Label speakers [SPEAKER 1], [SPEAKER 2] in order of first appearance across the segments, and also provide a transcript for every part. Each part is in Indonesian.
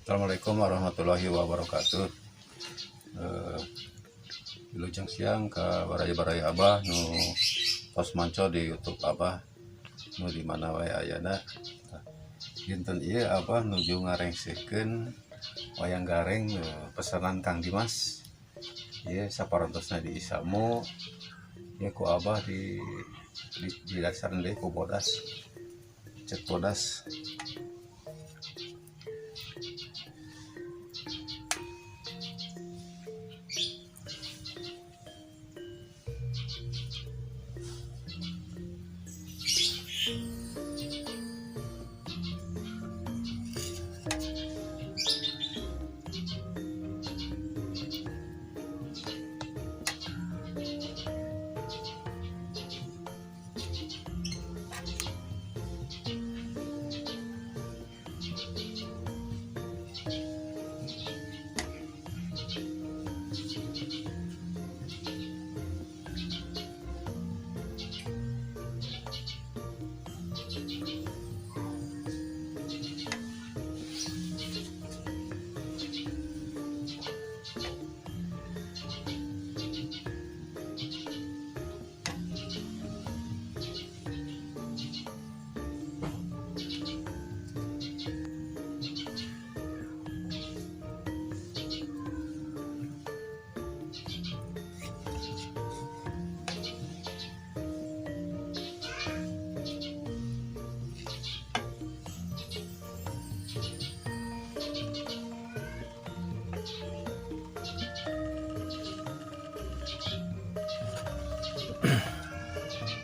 [SPEAKER 1] Assalamualaikum warahmatullahi wabarakatuh. Wilujeng siang ke baraya-baraya Abah nu tos manco di YouTube Abah nu di mana wae ayana. Dinten ieu Abah nuju ngarengsikeun wayang gareng pesanan Kang Dimas. Ieu saparentosna di Isamu. Ieu ku Abah di dasar deui ku bodas. Cek bodas.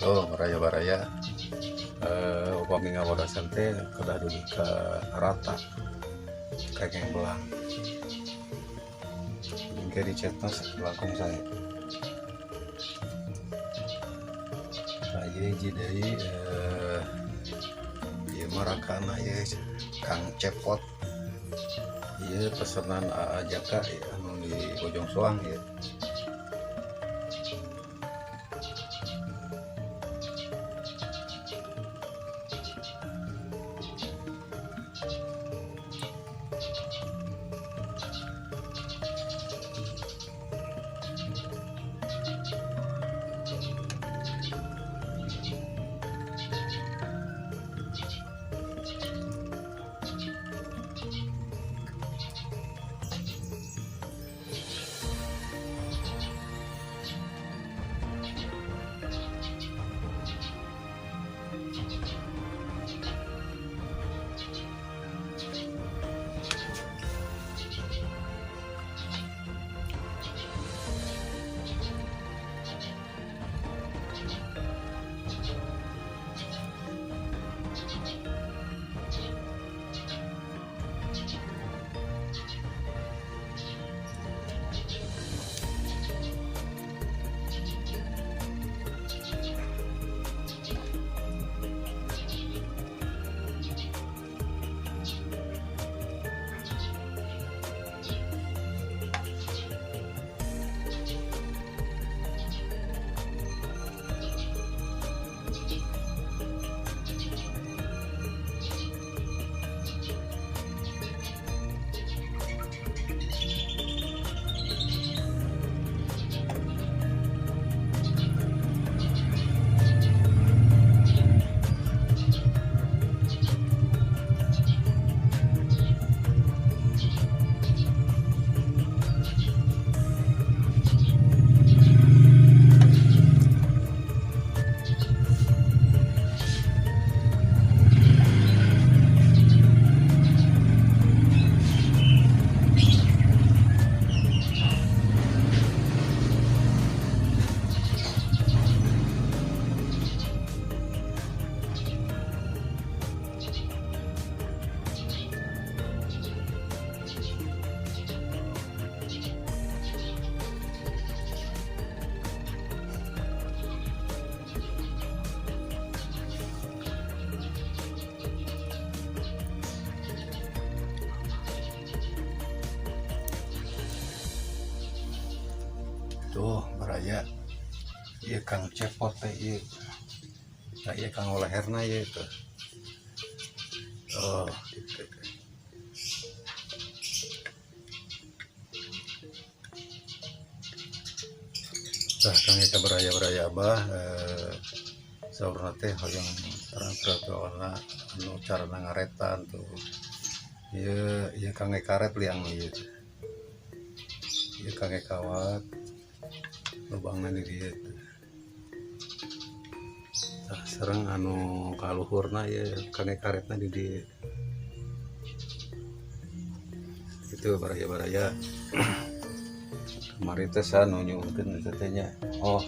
[SPEAKER 1] Tuh baraya-baraya upami ngabodasan teh kedah dulu ke rata kayak yang belang kayak di chat langkung saya aja jadi ya marakana ya Kang Cepot iya pesanan Jaka ya anu di Bojong Soang ya. tuh beraya ieu Kang Cepot teh ieu. Nah, ieu Kang leherna ieu tuh. Oh, gitu. Tah Kang Eka beraya Abah saurna teh hoyong terang-terang anu carana ngaretan tuh. Ieu Kang Eka karet liang ieu. Ieu Kang Eka kawat lubangna di dieu. Tah sareng anu kaluhurna ieu Kang Eka karetna di dieu. Itu baraya kemarin teh anu nyuhkeun teh nya. Oh,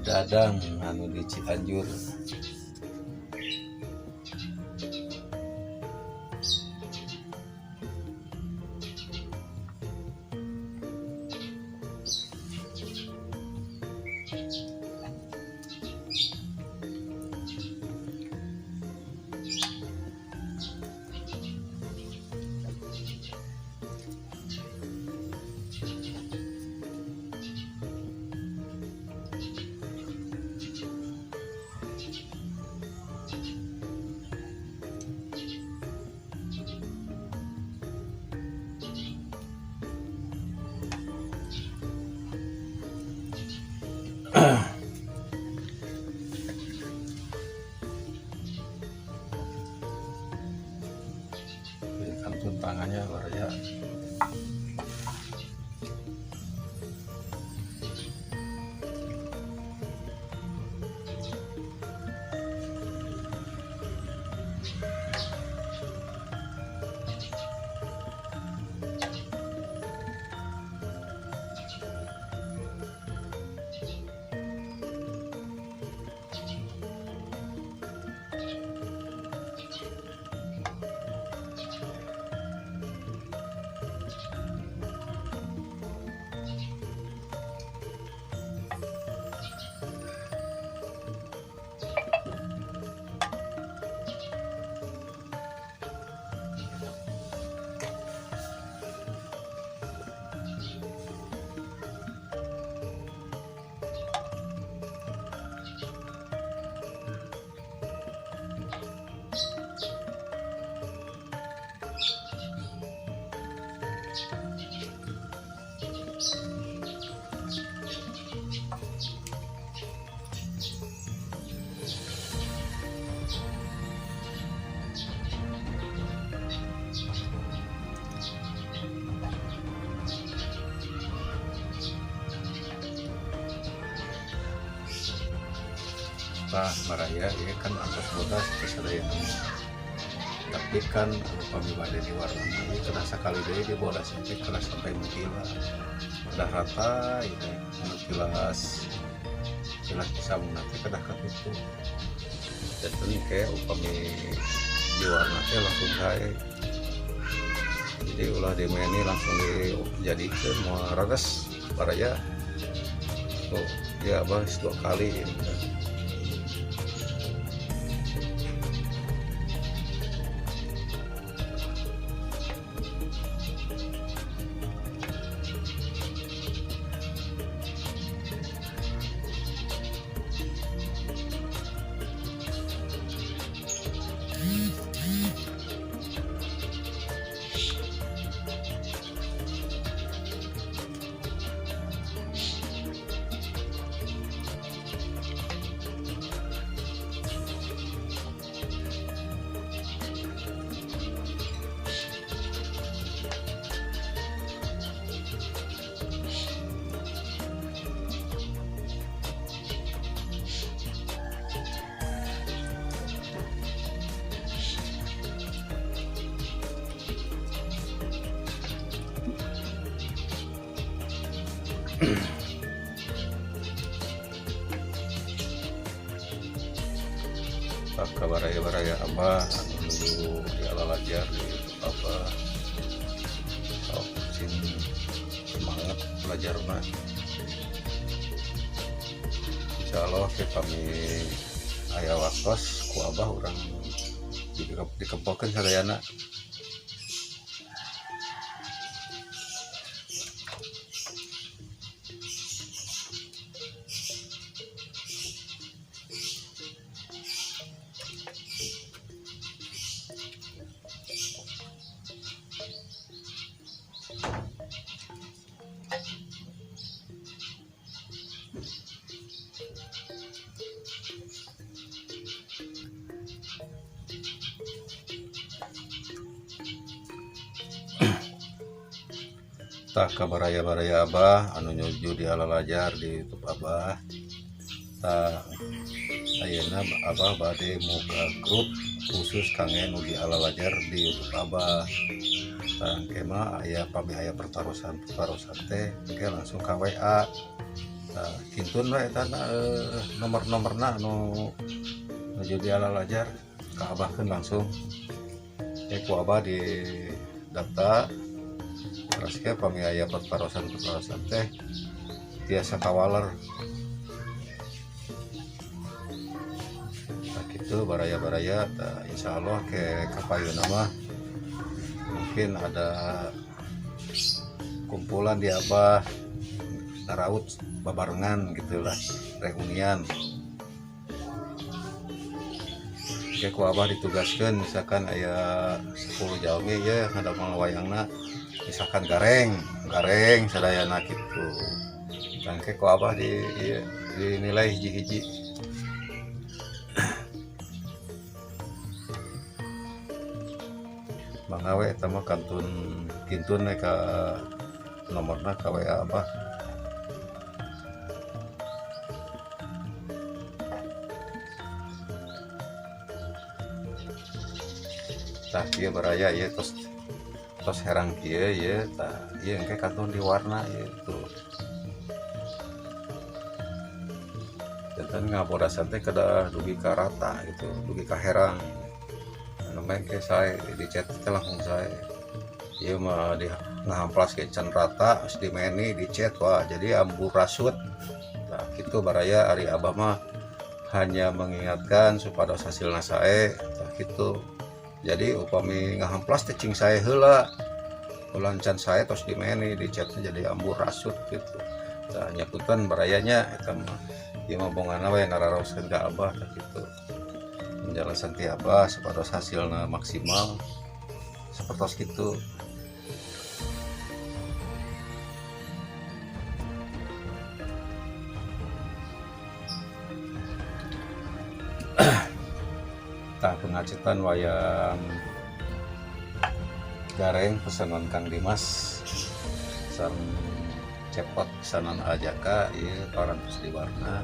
[SPEAKER 1] Dadang anu di Cianjur. Kantun tangannya baraya. Tah baraya ieu kan angkos bodas geus ada yang tapi kan anu pamibade di warna ieu kena sakali deui di bodas teh kena sampai mutila. Udah rata itu anu tilas pisang nanti kena katutup. Dan ini kayak upami di warna teh langsung kae. Jadi ulah dimeni langsung dijadikeun moal rages baraya. Tuh, ya Abah 2 kali ini. Kakak baraya Abah anu nuju di Alalajar di apa sok semangat belajar mah. Insyaallah ke kami aya waktos ku Abah urang dikempelkeun sadayana. tak kabaraya-baraya abah anu nyuju di alalajar di YouTube abah. Tak ayeuna abah bade muka grup khusus kangge nu di alalajar di YouTube abah. Tak kema aya pabeh aya pertarusan teh oke langsung ka WA. Nah, kintun we eta nomor-nomorna nu nuju di alalajar ka abahkeun langsung. Ku abah di data terus ke pamiaya pertarusan teh tiasa kawaler. Nah gitu baraya-baraya insya Allah ke kapayuna mah mungkin ada kumpulan di abah naraut babarengan gitulah, reunian. Ku abah ditugaskan misalkan aya 10 jalmi ya ngadamel wayangna misalkan gareng sadayana gitu. Dan ku abah dinilai hiji-hiji. Mangawe eta mah kintun ka nomorna ka WA abah. Tah kieu baraya ieu tos herang kieu ieu tah ieu engke kantun di warna ieu tuh. Dan ngabodasan teh kada dugi ka rata gitu, dugi ka herang. Anu engke sae dicet teh langsung sae. Ieu mah di ngahamplas ke can rata geus dimeni dicet wah jadi amburadasut. Nah kitu baraya ari abah mah hanya mengingatkan supados hasilna sae tah kitu. Jadi upami ngahamplas teh cing sae heula ulah can sae tos dimeni dicetnya jadi amburadasut gitu. Tah nyaputan barayanya eta mah ieu mah bongana we nararoskeun ka abah tah kitu. Menjelasan ti abah supados hasilna maksimal sapertos kitu. Tah pengacetan wayang gareng pesanan Kang Dimas san cepot pesanan ajaka ieu 200 di warna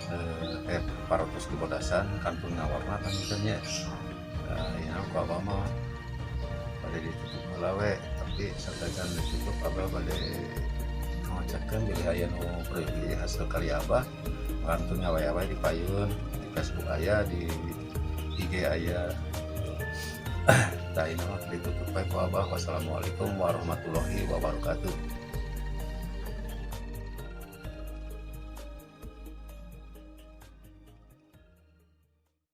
[SPEAKER 1] 400 di bodasan kantun ngawarna kan nya. Ya ku abah mah bade ditutup heula we tapi sadajan ditutup abah bade ngawacakeun jadi aya nu priwilih hasil karya abah kantun ngawe-awe di payun di Facebook aya di IG aya. Tah ini mah ditutup bae ku abah. Wassalamualaikum warahmatullahi wabarakatuh.